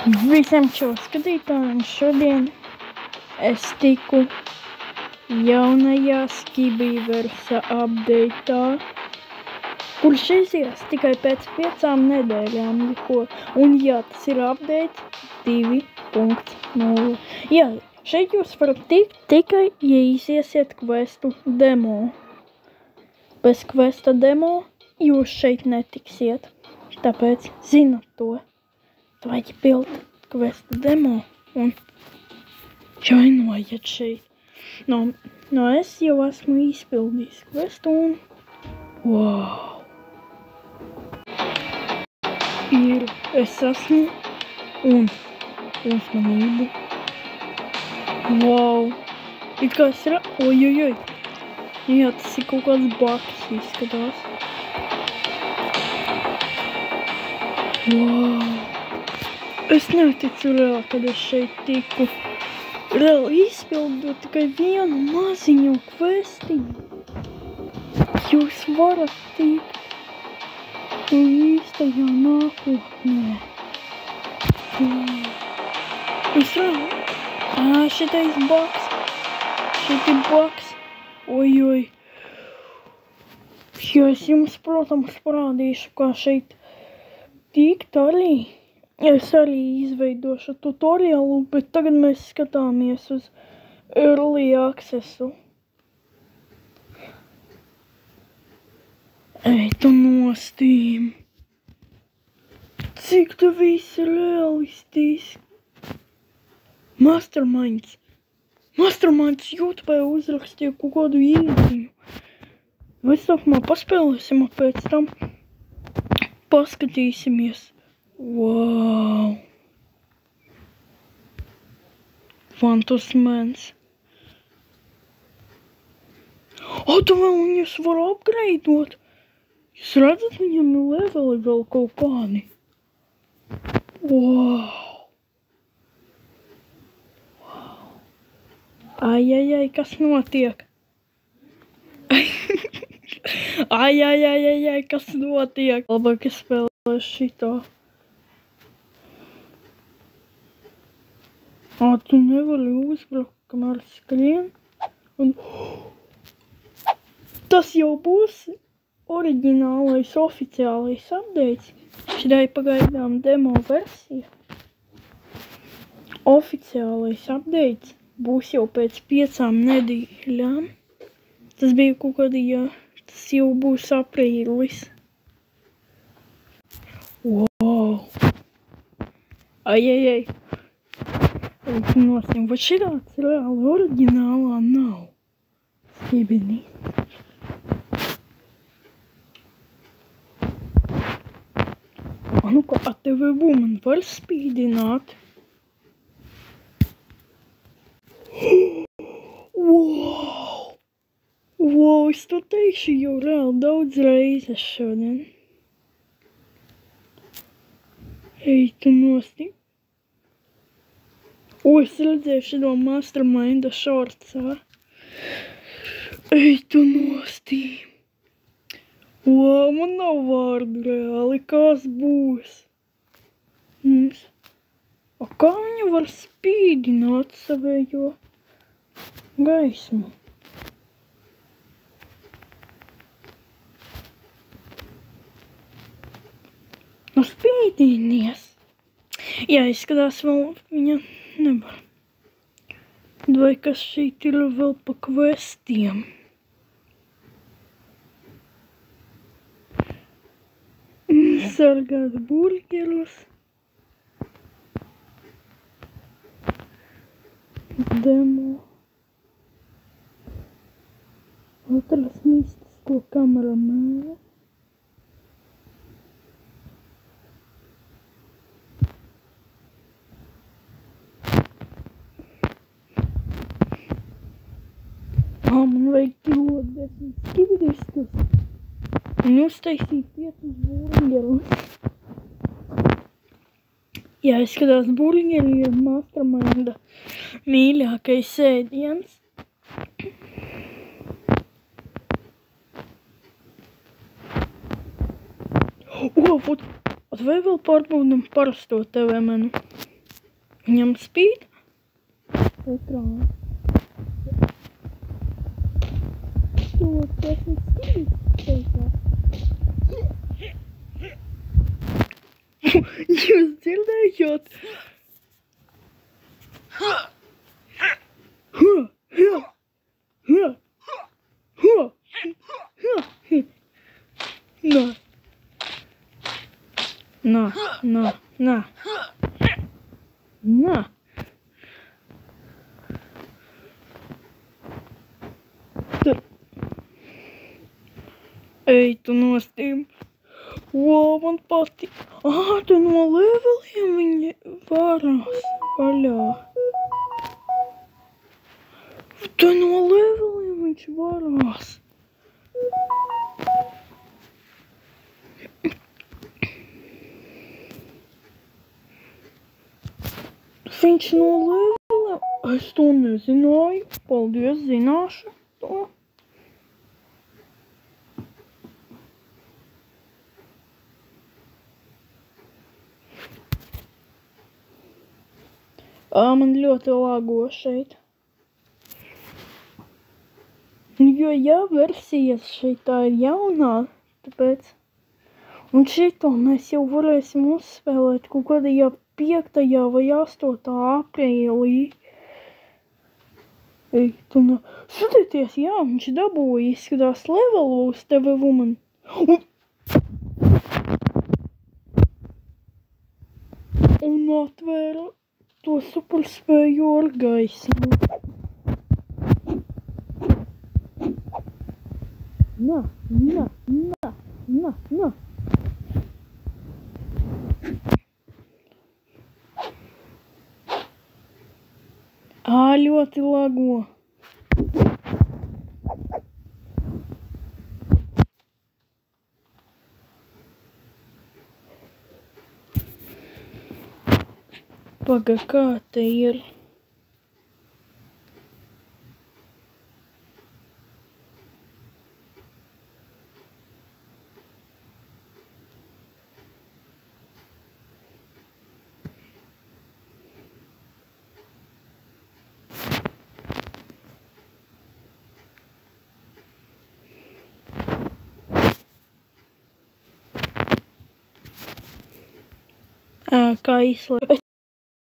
Visiem šo skatītājiem šodien es tiku jaunajā Skibiversa updateā, kurš izies tikai pēc 5 nedēļām, un jā, tas ir update 2.0. Jā, šeit jūs varat tikt tikai, ja iziesiet questu demo. Bez questa demo jūs šeit netiksiet, tāpēc zinat to. Vajag pildīt questa demo un joinojiet šeit. No es jau esmu izpildījis questu un wow! Es esmu un uzmanību. Wow! It kā es ojojoj! Jā, tas ir kaut kāds bugs izskatās. Wow! Es neticu reāli, kad es šeit tiku. Reāli izpildot tikai vienu maziņu questiņu. Jūs varat tikt īstajā nākotnē. Es reāli. Šitais bugs. Šit ir bugs. Ojoj. Jo es jums, protams, parādīšu, kā šeit tikt arī. Es arī izveidošu tutoriālu, bet tagad mēs skatāmies uz Early Accessu. Ej, tu nostīm! Cik tu viss ir realistiski! Masterminds YouTube uzrakstīja kaut kādu īziņu. Vai sākumā paspēlēsim, un pēc tam paskatīsimies. Wow! Fantasmens! Tu vēl viņus var upgradeot! Jūs redzat, viņam ir leveli vēl kaut kādi. Wow! Ai, kas notiek? Ai, kas notiek? Labāk es spēlēšu šito. Tu nevari uzbrukt, kamēr skrien. Tas jau būs oriģinālais, oficiālais updates. Šitai pagaidām demo versija. Oficiālais updates būs jau pēc 5 nedēļām. Tas bija kaut kādi, tas jau būs aprīlis. Wow! Ai. Nosim, vai šitāds reāli oriģinālā nav? Skibini. Nu kā tevi man var spīdināt? Wow! Wow, es to teikšu jau reāli daudz reizes šodien. Ej, tu nosti. Es redzēju šito Masterminda shortsā. Ej, tu nosti. Wow, man nav vārdu reāli, kas būs? Kā viņa var spīdināt savējo gaismu? Spīdīnies. Jā, izskatās vēl viņa nevar. Vai kas šeit ir vēl pa questiem? Sargāt burgerus. Demo. Atrast mistisko kameramēnu. Man vajag pilot 10 skibidistus un uztaisīt 5 burgerus. Jā, izskatās burgeri ir Masterminda mīļākais ēdiens. Vai vēl pārbaudam parasto TV menu? Ņem spīd. Ekrānu. To tehniski spīd. Teikā. Jūs dzirdējāt? Nā. Tur. Ej, tu nostīm. Man patīk. Tu no leveliem viņi varās vaļā. Tu no leveliem viņš varās. Viņš no leveliem. Es to nezināju. Paldies, zināšu to. Man ļoti lago šeit. Jo versijas šitā ir jaunā, tāpēc. Un šito mēs jau varēsim uzspēlēt kaut kādajā 5. vai 8. aprīlī. Ej, tu no... Skatieties, jā, viņš dabūja, izskatās levelu uz tevi, woman. Un atvēra to superspēju ar gaismu. Nā. Ļoti lago. Paga, kā te ir? Kā izslēgt?